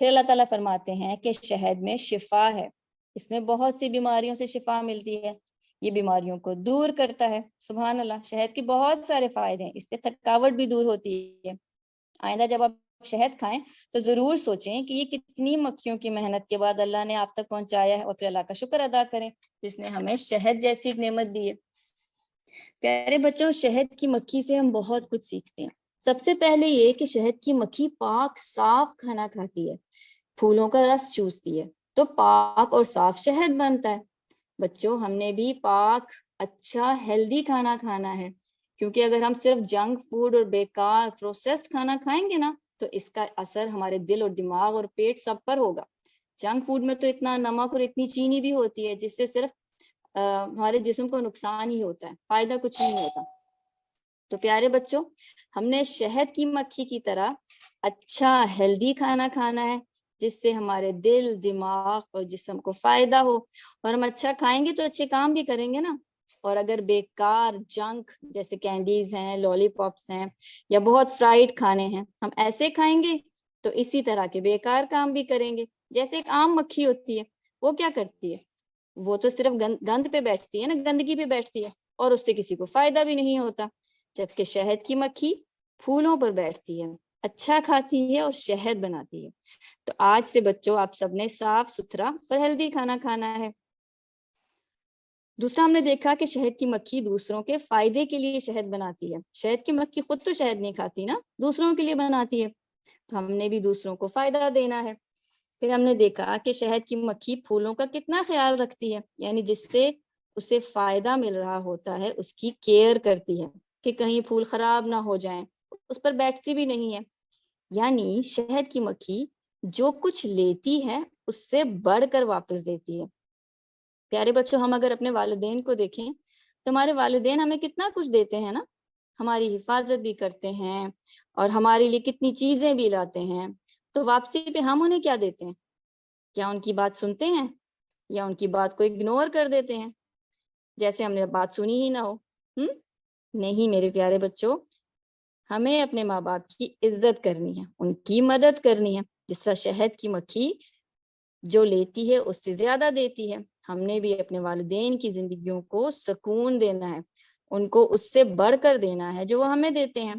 پھر اللہ تعالیٰ فرماتے ہیں کہ شہد میں شفا ہے، اس میں بہت سی بیماریوں سے شفا ملتی ہے، یہ بیماریوں کو دور کرتا ہے۔ سبحان اللہ، شہد کے بہت سارے فائدے ہیں، اس سے تھکاوٹ بھی دور ہوتی ہے۔ آئندہ جب آپ شہد کھائیں تو ضرور سوچیں کہ یہ کتنی مکھیوں کی محنت کے بعد اللہ نے آپ تک پہنچایا ہے، اور پھر اللہ کا شکر ادا کریں جس نے ہمیں شہد جیسی ایک نعمت دی ہے۔ پیارے بچوں، شہد کی مکھی سے ہم بہت کچھ سیکھتے ہیں۔ سب سے پہلے یہ کہ شہد کی مکھی پاک صاف کھانا کھاتی ہے، پھولوں کا رس چوستی ہے تو پاک اور صاف شہد بنتا ہے۔ بچوں، ہم نے بھی پاک، اچھا، ہیلدی کھانا کھانا ہے، کیونکہ اگر ہم صرف جنک فوڈ اور بیکار پروسیسڈ کھانا کھائیں گے نا تو اس کا اثر ہمارے دل اور دماغ اور پیٹ سب پر ہوگا۔ جنک فوڈ میں تو اتنا نمک اور اتنی چینی بھی ہوتی ہے جس سے صرف ہمارے جسم کو نقصان ہی ہوتا ہے، فائدہ کچھ نہیں ہوتا۔ تو پیارے بچوں، ہم نے شہد کی مکھی کی طرح اچھا ہیلدی کھانا کھانا ہے جس سے ہمارے دل، دماغ اور جسم کو فائدہ ہو، اور ہم اچھا کھائیں گے تو اچھے کام بھی کریں گے نا۔ اور اگر بیکار جنک جیسے کینڈیز ہیں، لالی پاپس ہیں یا بہت فرائیڈ کھانے ہیں، ہم ایسے کھائیں گے تو اسی طرح کے بیکار کام بھی کریں گے۔ جیسے ایک عام مکھی ہوتی ہے، وہ کیا کرتی ہے؟ وہ تو صرف گند پہ بیٹھتی ہے نا، گندگی پہ بیٹھتی ہے، اور اس سے کسی کو فائدہ بھی نہیں ہوتا۔ جبکہ شہد کی مکھی پھولوں پر بیٹھتی ہے، اچھا کھاتی ہے اور شہد بناتی ہے۔ تو آج سے بچوں، آپ سب نے صاف ستھرا اور ہیلدی کھانا کھانا ہے۔ دوسرا، ہم نے دیکھا کہ شہد کی مکھی دوسروں کے فائدے کے لیے شہد بناتی ہے۔ شہد کی مکھی خود تو شہد نہیں کھاتی نا، دوسروں کے لیے بناتی ہے، تو ہم نے بھی دوسروں کو فائدہ دینا ہے۔ پھر ہم نے دیکھا کہ شہد کی مکھی پھولوں کا کتنا خیال رکھتی ہے، یعنی جس سے اسے فائدہ مل رہا ہوتا ہے اس کی کیئر کرتی ہے کہ کہیں پھول خراب نہ ہو جائیں، اس پر بیٹھتی بھی نہیں ہے۔ یعنی شہد کی مکھی جو کچھ لیتی ہے اس سے بڑھ کر واپس دیتی ہے۔ پیارے بچوں، ہم اگر اپنے والدین کو دیکھیں تو ہمارے والدین ہمیں کتنا کچھ دیتے ہیں نا، ہماری حفاظت بھی کرتے ہیں اور ہمارے لیے کتنی چیزیں بھی لاتے ہیں، تو واپسی پہ ہم انہیں کیا دیتے ہیں؟ کیا ان کی بات سنتے ہیں یا ان کی بات کو اگنور کر دیتے ہیں جیسے ہم نے بات سنی ہی نہ ہو؟ نہیں میرے پیارے بچوں، ہمیں اپنے ماں باپ کی عزت کرنی ہے، ان کی مدد کرنی ہے۔ جس طرح شہد کی مکھی جو لیتی ہے اس سے زیادہ دیتی ہے، ہم نے بھی اپنے والدین کی زندگیوں کو سکون دینا ہے، ان کو اس سے بڑھ کر دینا ہے جو وہ ہمیں دیتے ہیں۔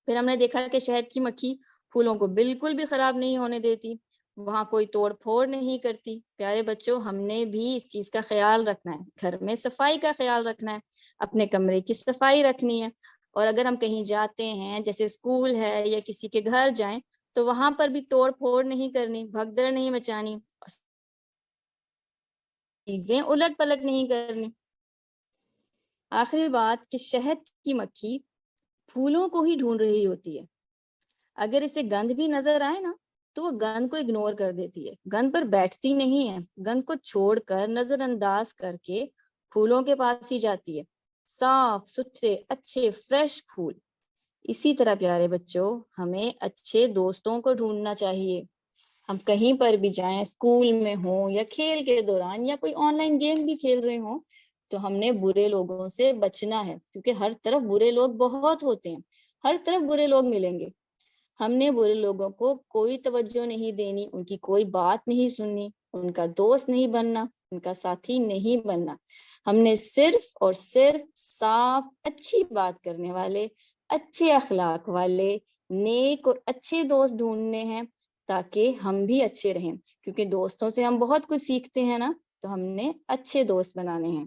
پھر ہم نے دیکھا کہ شہد کی مکھی پھولوں کو بالکل بھی خراب نہیں ہونے دیتی، وہاں کوئی توڑ پھوڑ نہیں کرتی۔ پیارے بچوں، ہم نے بھی اس چیز کا خیال رکھنا ہے، گھر میں صفائی کا خیال رکھنا ہے، اپنے کمرے کی صفائی رکھنی ہے، اور اگر ہم کہیں جاتے ہیں جیسے اسکول ہے یا کسی کے گھر جائیں تو وہاں پر بھی توڑ پھوڑ نہیں کرنی، بھگدڑ نہیں مچانی، چیزیں الٹ پلٹ نہیں کرنی۔ آخری بات کہ شہد کی مکھی پھولوں کو ہی ڈھونڈ رہی ہوتی ہے، اگر اسے گند بھی نظر آئے نا تو وہ گند کو اگنور کر دیتی ہے، گند پر بیٹھتی نہیں ہے، گند کو چھوڑ کر نظر انداز کر کے پھولوں کے پاس ہی جاتی ہے، صاف ستھرے اچھے فریش پھول۔ اسی طرح پیارے بچوں، ہمیں اچھے دوستوں کو ڈھونڈنا چاہیے۔ ہم کہیں پر بھی جائیں، اسکول میں ہوں یا کھیل کے دوران یا کوئی آن لائن گیم بھی کھیل رہے ہوں، تو ہم نے برے لوگوں سے بچنا ہے، کیونکہ ہر طرف برے لوگ بہت ہوتے ہیں، ہر طرف برے لوگ ملیں گے۔ ہم نے برے لوگوں کو کوئی توجہ نہیں دینی، ان کی کوئی بات نہیں سننی، ان کا دوست نہیں بننا، ان کا ساتھی نہیں بننا۔ ہم نے صرف اور صرف صاف اچھی بات کرنے والے، اچھے اخلاق والے، نیک اور اچھے دوست ڈھونڈنے ہیں تاکہ ہم بھی اچھے رہیں، کیونکہ دوستوں سے ہم بہت کچھ سیکھتے ہیں نا، تو ہم نے اچھے دوست بنانے ہیں۔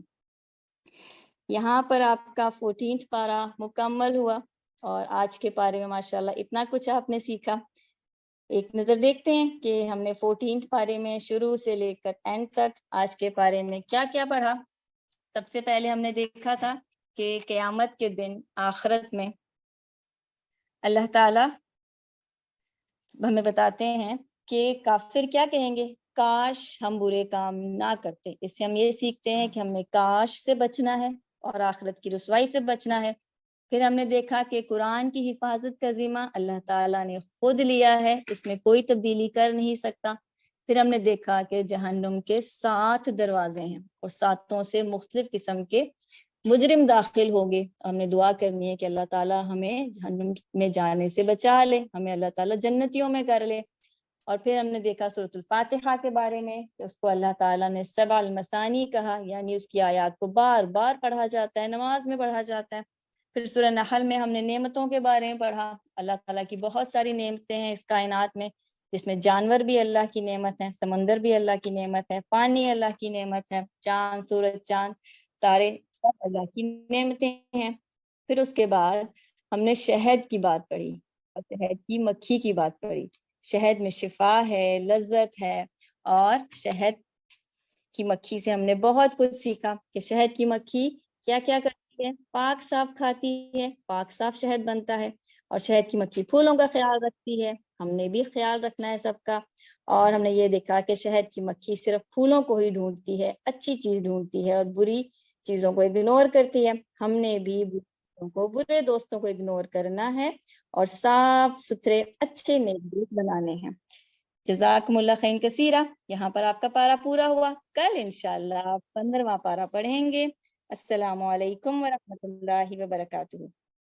یہاں پر آپ کا 14 پارہ مکمل ہوا، اور آج کے پارے میں ماشاءاللہ اتنا کچھ آپ نے سیکھا۔ ایک نظر دیکھتے ہیں کہ ہم نے 14 پارے میں شروع سے لے کر اینڈ تک آج کے پارے میں کیا کیا پڑھا۔ سب سے پہلے ہم نے دیکھا تھا کہ قیامت کے دن آخرت میں اللہ تعالیٰ ہمیں بتاتے ہیں کہ کافر کیا کہیں گے؟ کاش ہم برے کام نہ کرتے۔ اس سے ہم یہ سیکھتے ہیں کہ ہمیں کاش سے بچنا ہے اور آخرت کی رسوائی سے بچنا ہے۔ پھر ہم نے دیکھا کہ قرآن کی حفاظت کا ذمہ اللہ تعالیٰ نے خود لیا ہے، اس میں کوئی تبدیلی کر نہیں سکتا۔ پھر ہم نے دیکھا کہ جہنم کے 7 دروازے ہیں اور 7 سے مختلف قسم کے مجرم داخل ہوں گے۔ ہم نے دعا کرنی ہے کہ اللہ تعالیٰ ہمیں جہنم میں جانے سے بچا لے، ہمیں اللہ تعالیٰ جنتیوں میں کر لے۔ اور پھر ہم نے دیکھا سورۃ الفاتحہ کے بارے میں کہ اس کو اللہ تعالیٰ نے سبع المثانی کہا، یعنی اس کی آیات کو بار بار پڑھا جاتا ہے، نماز میں پڑھا جاتا ہے۔ پھر سورہ نحل میں ہم نے نعمتوں کے بارے میں پڑھا، اللہ تعالیٰ کی بہت ساری نعمتیں ہیں اس کائنات میں، جس میں جانور بھی اللہ کی نعمت ہیں، سمندر بھی اللہ کی نعمت ہے، پانی اللہ کی نعمت ہے، چاند، سورج، چاند، تارے، سب اللہ کی نعمتیں ہیں۔ پھر اس کے بعد ہم نے شہد کی بات پڑھی اور شہد کی مکھی کی بات پڑھی۔ شہد میں شفا ہے، لذت ہے، اور شہد کی مکھی سے ہم نے بہت کچھ سیکھا کہ شہد کی مکھی کیا کیا کرتی ہے، پاک صاف کھاتی ہے، پاک صاف شہد بنتا ہے، اور شہد کی مکھی پھولوں کا خیال رکھتی ہے، ہم نے بھی خیال رکھنا ہے سب کا۔ اور ہم نے یہ دیکھا کہ شہد کی مکھی صرف پھولوں کو ہی ڈھونڈتی ہے، اچھی چیز ڈھونڈتی ہے اور بری چیزوں کو اگنور کرتی ہے۔ ہم نے بھی برے دوستوں کو اگنور کرنا ہے اور صاف ستھرے اچھے نیک دوست بنانے ہیں۔ جزاکم اللہ خیر کثیرہ۔ یہاں پر آپ کا پارا پورا ہوا، کل انشاءاللہ آپ 15واں پارا پڑھیں گے۔ السلام علیکم ورحمۃ اللہ وبرکاتہ۔